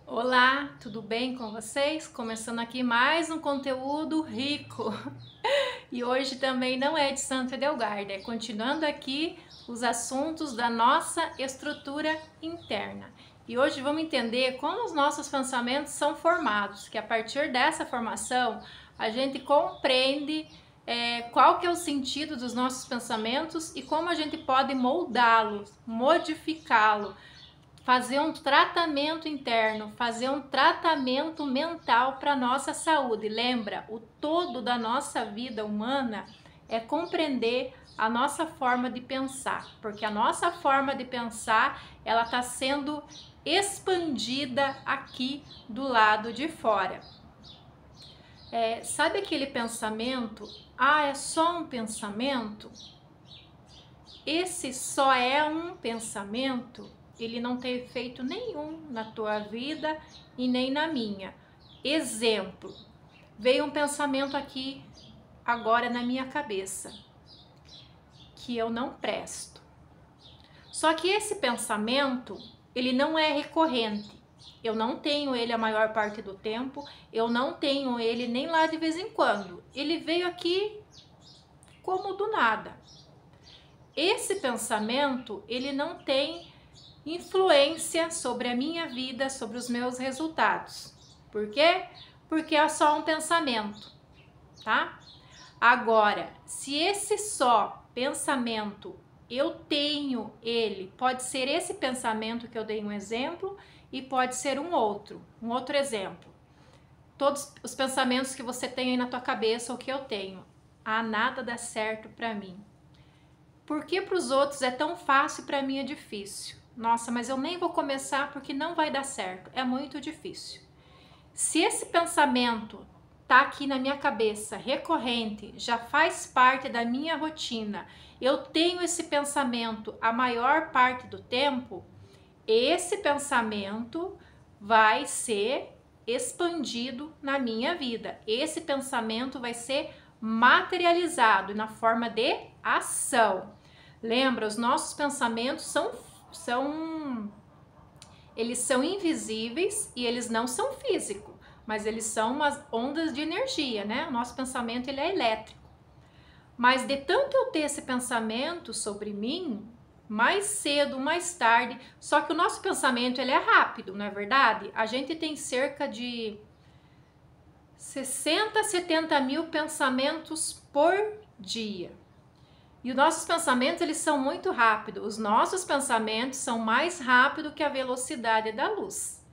Olá, tudo bem com vocês? Começando aqui mais um conteúdo rico. E hoje também não é de Santo Edelgarda, é continuando aqui os assuntos da nossa estrutura interna. E hoje vamos entender como os nossos pensamentos são formados, que a partir dessa formação a gente compreende qual que é o sentido dos nossos pensamentos e como a gente pode moldá-los, modificá-lo, fazer um tratamento interno, fazer um tratamento mental para nossa saúde. Lembra, o todo da nossa vida humana é compreender a nossa forma de pensar, porque a nossa forma de pensar ela está sendo expandida aqui do lado de fora. Sabe aquele pensamento? Ah, é só um pensamento? Esse só é um pensamento, ele não tem efeito nenhum na tua vida e nem na minha. Exemplo, veio um pensamento aqui agora na minha cabeça, que eu não presto. Só que esse pensamento, ele não é recorrente. Eu não tenho ele a maior parte do tempo, eu não tenho ele nem lá de vez em quando. Ele veio aqui como do nada. Esse pensamento, ele não tem influência sobre a minha vida, sobre os meus resultados. Por quê? Porque é só um pensamento, tá? Agora, se esse só pensamento eu tenho ele, pode ser esse pensamento que eu dei um exemplo e pode ser um outro exemplo. Todos os pensamentos que você tem aí na tua cabeça ou que eu tenho. Ah, nada dá certo para mim. Por que para os outros é tão fácil e para mim é difícil? Nossa, mas eu nem vou começar porque não vai dar certo. É muito difícil. Se esse pensamento tá aqui na minha cabeça, recorrente, já faz parte da minha rotina, eu tenho esse pensamento a maior parte do tempo, esse pensamento vai ser expandido na minha vida. Esse pensamento vai ser materializado na forma de ação. Lembra, os nossos pensamentos eles são invisíveis e eles não são físicos, mas eles são umas ondas de energia, né? O nosso pensamento ele é elétrico. Mas de tanto eu ter esse pensamento sobre mim, mais cedo, mais tarde, só que o nosso pensamento ele é rápido, não é verdade? A gente tem cerca de 60, 70 mil pensamentos por dia. E os nossos pensamentos, eles são muito rápidos. Os nossos pensamentos são mais rápidos que a velocidade da luz.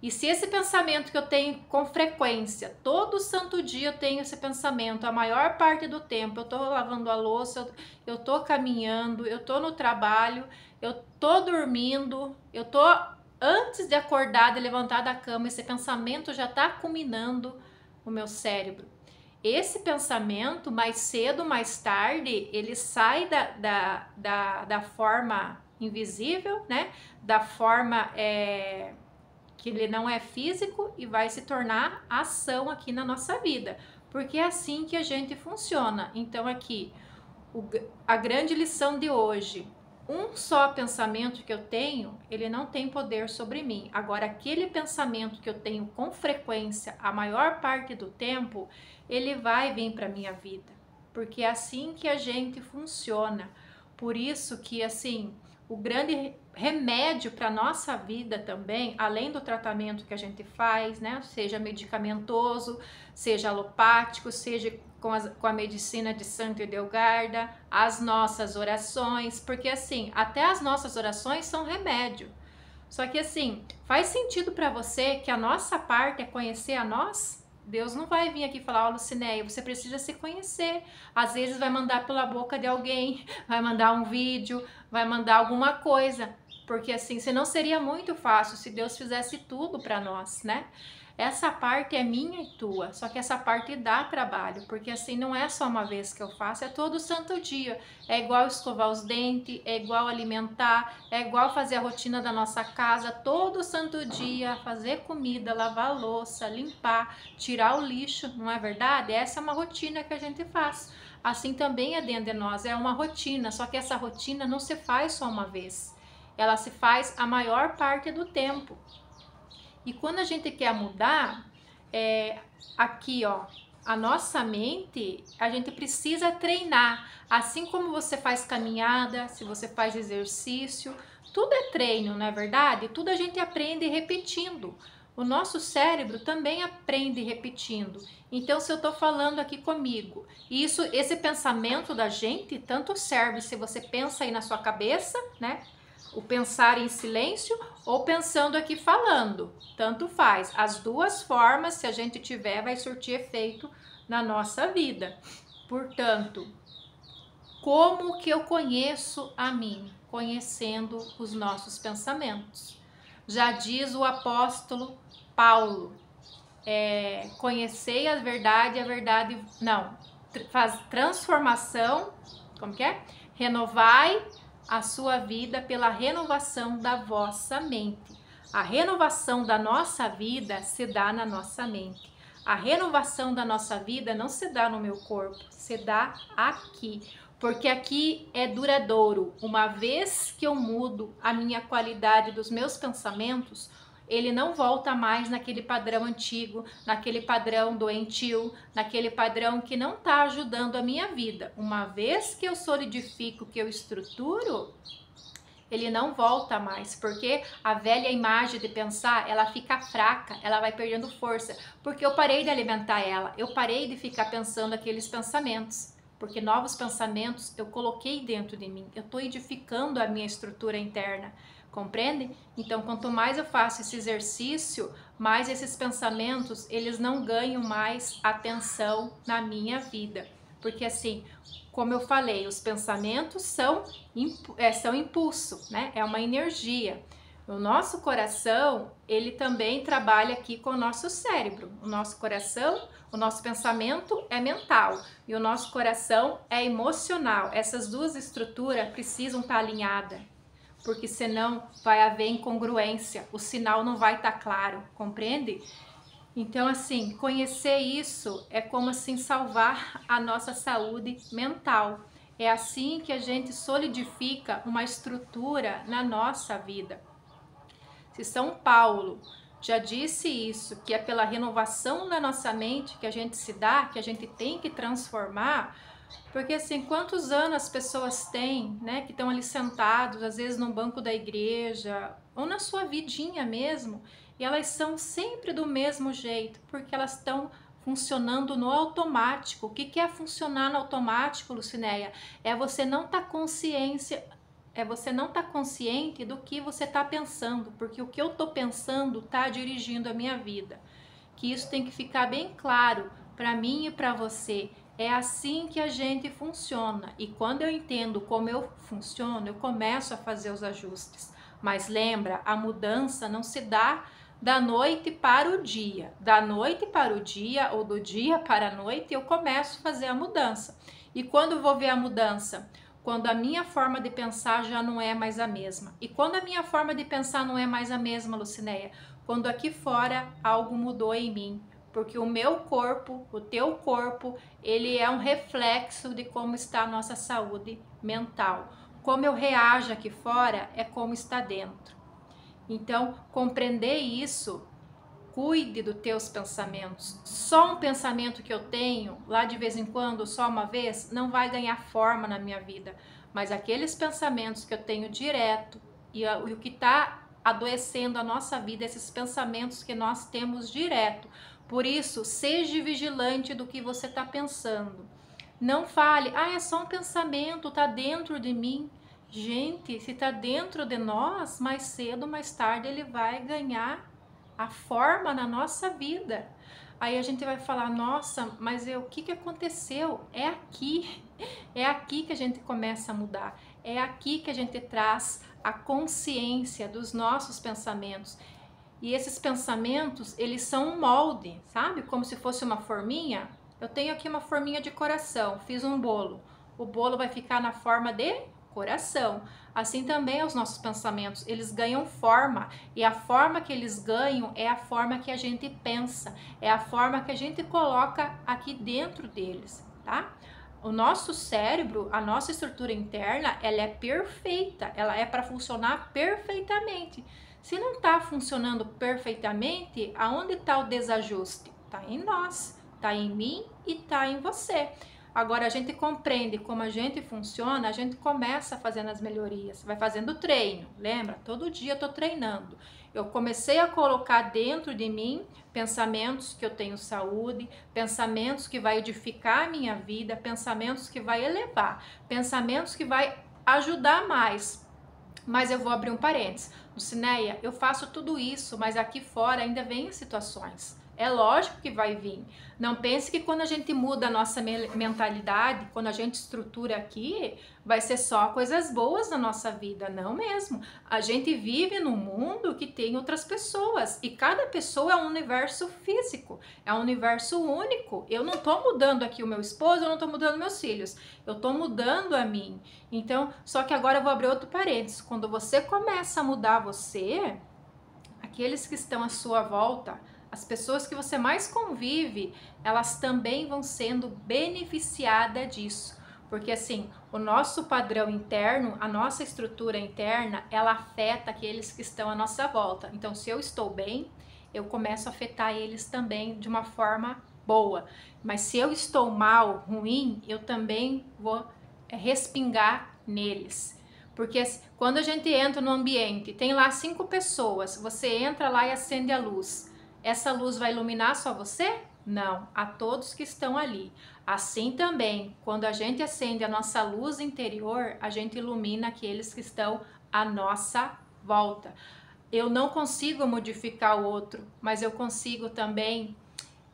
E se esse pensamento que eu tenho com frequência, todo santo dia eu tenho esse pensamento, a maior parte do tempo, eu tô lavando a louça, eu tô caminhando, eu tô no trabalho, eu tô dormindo, eu tô antes de acordar, de levantar da cama, esse pensamento já tá culminando o meu cérebro. Esse pensamento, mais cedo, mais tarde, ele sai da forma invisível, né? Da forma que ele não é físico e vai se tornar ação aqui na nossa vida. Porque é assim que a gente funciona. Então aqui, a grande lição de hoje, um só pensamento que eu tenho, ele não tem poder sobre mim. Agora, aquele pensamento que eu tenho com frequência, a maior parte do tempo, ele vai vir para minha vida. Porque é assim que a gente funciona. Por isso que, assim, o grande remédio para nossa vida também, além do tratamento que a gente faz, né, seja medicamentoso, seja alopático, seja com a medicina de Santo Edelgarda, as nossas orações, porque assim, até as nossas orações são remédio. Só que assim, faz sentido para você que a nossa parte é conhecer a nós? Deus não vai vir aqui falar, ó, Lucinéia, você precisa se conhecer. Às vezes vai mandar pela boca de alguém, vai mandar um vídeo, vai mandar alguma coisa. Porque assim, senão seria muito fácil se Deus fizesse tudo para nós, né? Essa parte é minha e tua, só que essa parte dá trabalho, porque assim não é só uma vez que eu faço, é todo santo dia. É igual escovar os dentes, é igual alimentar, é igual fazer a rotina da nossa casa, todo santo dia, fazer comida, lavar louça, limpar, tirar o lixo, não é verdade? Essa é uma rotina que a gente faz. Assim também é dentro de nós, é uma rotina, só que essa rotina não se faz só uma vez, ela se faz a maior parte do tempo. E quando a gente quer mudar, aqui, ó, a nossa mente, a gente precisa treinar. Assim como você faz caminhada, se você faz exercício, tudo é treino, não é verdade? Tudo a gente aprende repetindo. O nosso cérebro também aprende repetindo. Então, se eu estou falando aqui comigo, esse pensamento da gente tanto serve se você pensa aí na sua cabeça, né? O pensar em silêncio ou pensando aqui falando, tanto faz. As duas formas, se a gente tiver, vai surtir efeito na nossa vida. Portanto, como que eu conheço a mim? Conhecendo os nossos pensamentos. Já diz o apóstolo Paulo, conhecei a verdade, faz transformação, como que é? Renovai a sua vida pela renovação da vossa mente. A renovação da nossa vida se dá na nossa mente. A renovação da nossa vida não se dá no meu corpo, se dá aqui. Porque aqui é duradouro. Uma vez que eu mudo a minha qualidade dos meus pensamentos, ele não volta mais naquele padrão antigo, naquele padrão doentio, naquele padrão que não está ajudando a minha vida. Uma vez que eu solidifico, que eu estruturo, ele não volta mais, porque a velha imagem de pensar, ela fica fraca, ela vai perdendo força, porque eu parei de alimentar ela, eu parei de ficar pensando aqueles pensamentos, porque novos pensamentos eu coloquei dentro de mim, eu estou edificando a minha estrutura interna, compreende? Então, quanto mais eu faço esse exercício, mais esses pensamentos, eles não ganham mais atenção na minha vida, porque assim, como eu falei, os pensamentos são impulso, né? É uma energia. O nosso coração, ele também trabalha aqui com o nosso cérebro. O nosso coração, o nosso pensamento é mental e o nosso coração é emocional. Essas duas estruturas precisam estar alinhadas, porque senão vai haver incongruência, o sinal não vai estar claro, compreende? Então, assim, conhecer isso é como assim salvar a nossa saúde mental. É assim que a gente solidifica uma estrutura na nossa vida. Se São Paulo já disse isso, que é pela renovação da nossa mente que a gente se dá, que a gente tem que transformar, porque assim, quantos anos as pessoas têm, né, que estão ali sentados, às vezes no banco da igreja, ou na sua vidinha mesmo, e elas são sempre do mesmo jeito, porque elas estão funcionando no automático. O que é funcionar no automático, Lucinéia? É você não estar consciente do que você está pensando, porque o que eu estou pensando está dirigindo a minha vida. Que isso tem que ficar bem claro para mim e para você. É assim que a gente funciona. E quando eu entendo como eu funciono, eu começo a fazer os ajustes. Mas lembra, a mudança não se dá da noite para o dia. Da noite para o dia ou do dia para a noite eu começo a fazer a mudança. E quando eu vou ver a mudança? Quando a minha forma de pensar já não é mais a mesma. E quando a minha forma de pensar não é mais a mesma, Lucinéia? Quando aqui fora algo mudou em mim. Porque o meu corpo, o teu corpo, ele é um reflexo de como está a nossa saúde mental. Como eu reajo aqui fora é como está dentro. Então, compreender isso, cuide dos teus pensamentos. Só um pensamento que eu tenho, lá de vez em quando, só uma vez, não vai ganhar forma na minha vida. Mas aqueles pensamentos que eu tenho direto e o que está adoecendo a nossa vida, esses pensamentos que nós temos direto. Por isso, seja vigilante do que você está pensando. Não fale, é só um pensamento, está dentro de mim. Gente, se está dentro de nós, mais cedo ou mais tarde ele vai ganhar a forma na nossa vida. Aí a gente vai falar, nossa, mas o que aconteceu? É aqui que a gente começa a mudar. É aqui que a gente traz a consciência dos nossos pensamentos. E esses pensamentos, eles são um molde, sabe? Como se fosse uma forminha. Eu tenho aqui uma forminha de coração, fiz um bolo. O bolo vai ficar na forma de coração. Assim também os nossos pensamentos, eles ganham forma. E a forma que eles ganham é a forma que a gente pensa. É a forma que a gente coloca aqui dentro deles, tá? O nosso cérebro, a nossa estrutura interna, ela é perfeita. Ela é para funcionar perfeitamente. Se não está funcionando perfeitamente, aonde está o desajuste? Está em nós, está em mim e está em você. Agora a gente compreende como a gente funciona, a gente começa fazendo as melhorias, vai fazendo treino, lembra? Todo dia eu tô treinando. Eu comecei a colocar dentro de mim pensamentos que eu tenho saúde, pensamentos que vai edificar a minha vida, pensamentos que vai elevar, pensamentos que vai ajudar mais. Mas eu vou abrir um parênteses. Lucinéia, eu faço tudo isso, mas aqui fora ainda vem situações. É lógico que vai vir. Não pense que quando a gente muda a nossa mentalidade, quando a gente estrutura aqui, vai ser só coisas boas na nossa vida. Não mesmo. A gente vive num mundo que tem outras pessoas e cada pessoa é um universo físico, é um universo único. Eu não tô mudando aqui o meu esposo, eu não tô mudando meus filhos, eu tô mudando a mim. Então, só que agora eu vou abrir outro parênteses. Quando você começa a mudar você, aqueles que estão à sua volta, as pessoas que você mais convive, elas também vão sendo beneficiadas disso. Porque assim, o nosso padrão interno, a nossa estrutura interna, ela afeta aqueles que estão à nossa volta. Então, se eu estou bem, eu começo a afetar eles também de uma forma boa. Mas se eu estou mal, ruim, eu também vou respingar neles. Porque quando a gente entra no ambiente, tem lá 5 pessoas, você entra lá e acende a luz. Essa luz vai iluminar só você? Não, a todos que estão ali. Assim também, quando a gente acende a nossa luz interior, a gente ilumina aqueles que estão à nossa volta. Eu não consigo modificar o outro, mas eu consigo também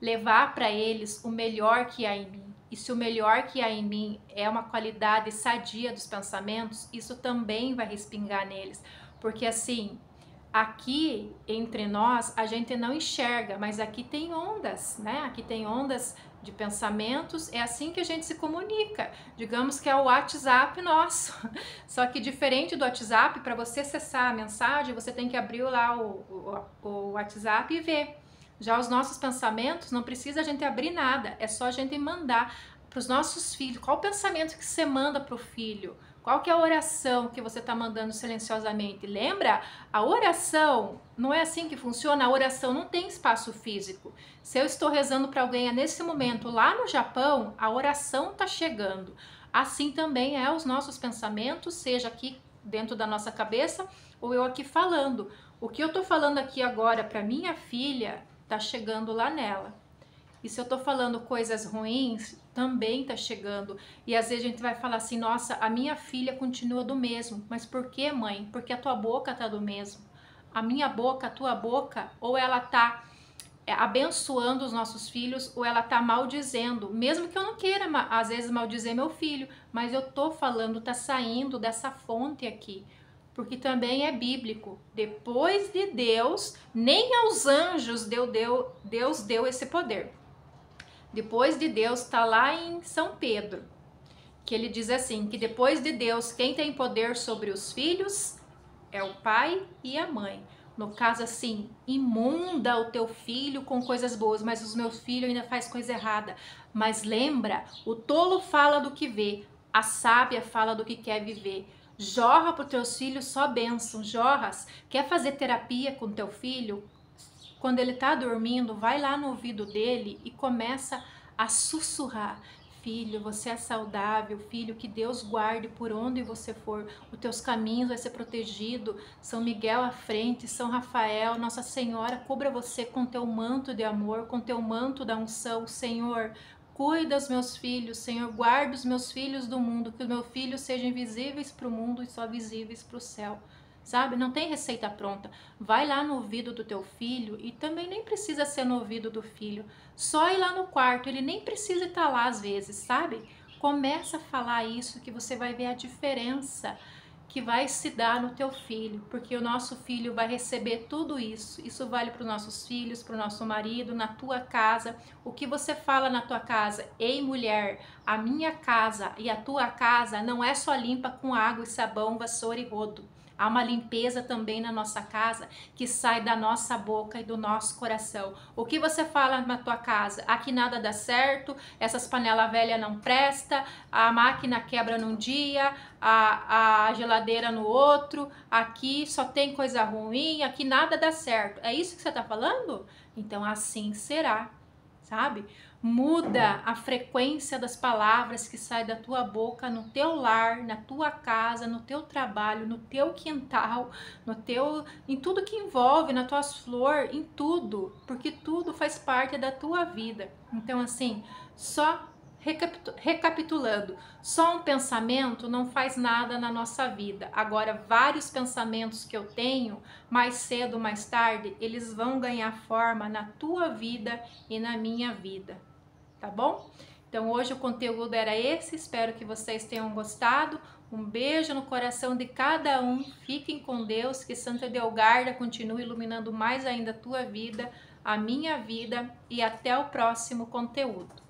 levar para eles o melhor que há em mim. E se o melhor que há em mim é uma qualidade sadia dos pensamentos, isso também vai respingar neles. Porque assim, aqui entre nós a gente não enxerga, mas aqui tem ondas, né? Aqui tem ondas de pensamentos, é assim que a gente se comunica. Digamos que é o WhatsApp nosso. Só que diferente do WhatsApp, para você acessar a mensagem, você tem que abrir lá o WhatsApp e ver. Já os nossos pensamentos, não precisa a gente abrir nada, é só a gente mandar para os nossos filhos. Qual o pensamento que você manda para o filho? Qual que é a oração que você está mandando silenciosamente? Lembra? A oração não é assim que funciona, a oração não tem espaço físico. Se eu estou rezando para alguém nesse momento lá no Japão, a oração está chegando. Assim também é os nossos pensamentos, seja aqui dentro da nossa cabeça ou eu aqui falando. O que eu estou falando aqui agora para minha filha tá chegando lá nela. E se eu tô falando coisas ruins, também tá chegando. E às vezes a gente vai falar assim, nossa, a minha filha continua do mesmo. Mas por que, mãe? Porque a tua boca tá do mesmo. A minha boca, a tua boca, ou ela tá abençoando os nossos filhos, ou ela tá maldizendo. Mesmo que eu não queira, às vezes, maldizer meu filho. Mas eu tô falando, tá saindo dessa fonte aqui. Porque também é bíblico. Depois de Deus, nem aos anjos Deus deu esse poder. Depois de Deus, está lá em São Pedro, que ele diz assim, que depois de Deus, quem tem poder sobre os filhos é o pai e a mãe. No caso assim, imunda o teu filho com coisas boas, mas os meus filhos ainda faz coisa errada. Mas lembra, o tolo fala do que vê, a sábia fala do que quer viver. Jorra para os teus filhos só bênção, jorras. Quer fazer terapia com teu filho? Quando ele tá dormindo, vai lá no ouvido dele e começa a sussurrar. Filho, você é saudável, filho, que Deus guarde por onde você for, os teus caminhos vai ser protegido, São Miguel à frente, São Rafael, Nossa Senhora, cubra você com teu manto de amor, com teu manto da unção, Senhor, cuida dos meus filhos, Senhor, guarda os meus filhos do mundo, que os meus filhos sejam invisíveis para o mundo e só visíveis para o céu. Sabe? Não tem receita pronta. Vai lá no ouvido do teu filho e também nem precisa ser no ouvido do filho. Só ir lá no quarto, ele nem precisa estar lá às vezes, sabe? Começa a falar isso que você vai ver a diferença que vai se dar no teu filho, porque o nosso filho vai receber tudo isso. Isso vale para os nossos filhos, para o nosso marido, na tua casa. O que você fala na tua casa? Ei, mulher, a minha casa e a tua casa não é só limpa com água e sabão, vassoura e rodo. Há uma limpeza também na nossa casa que sai da nossa boca e do nosso coração. O que você fala na tua casa? Aqui nada dá certo, essas panelas velhas não presta, a máquina quebra num dia, a geladeira no outro, aqui só tem coisa ruim, aqui nada dá certo. É isso que você está falando? Então assim será, sabe? Muda a frequência das palavras que saem da tua boca no teu lar, na tua casa, no teu trabalho, no teu quintal, em tudo que envolve, nas tuas flores, em tudo, porque tudo faz parte da tua vida. Então assim, só recapitulando, só um pensamento não faz nada na nossa vida. Agora, vários pensamentos que eu tenho, mais cedo ou mais tarde, eles vão ganhar forma na tua vida e na minha vida, tá bom? Então hoje o conteúdo era esse, espero que vocês tenham gostado. Um beijo no coração de cada um, fiquem com Deus, que Santa Edelgarda continue iluminando mais ainda a tua vida, a minha vida, e até o próximo conteúdo.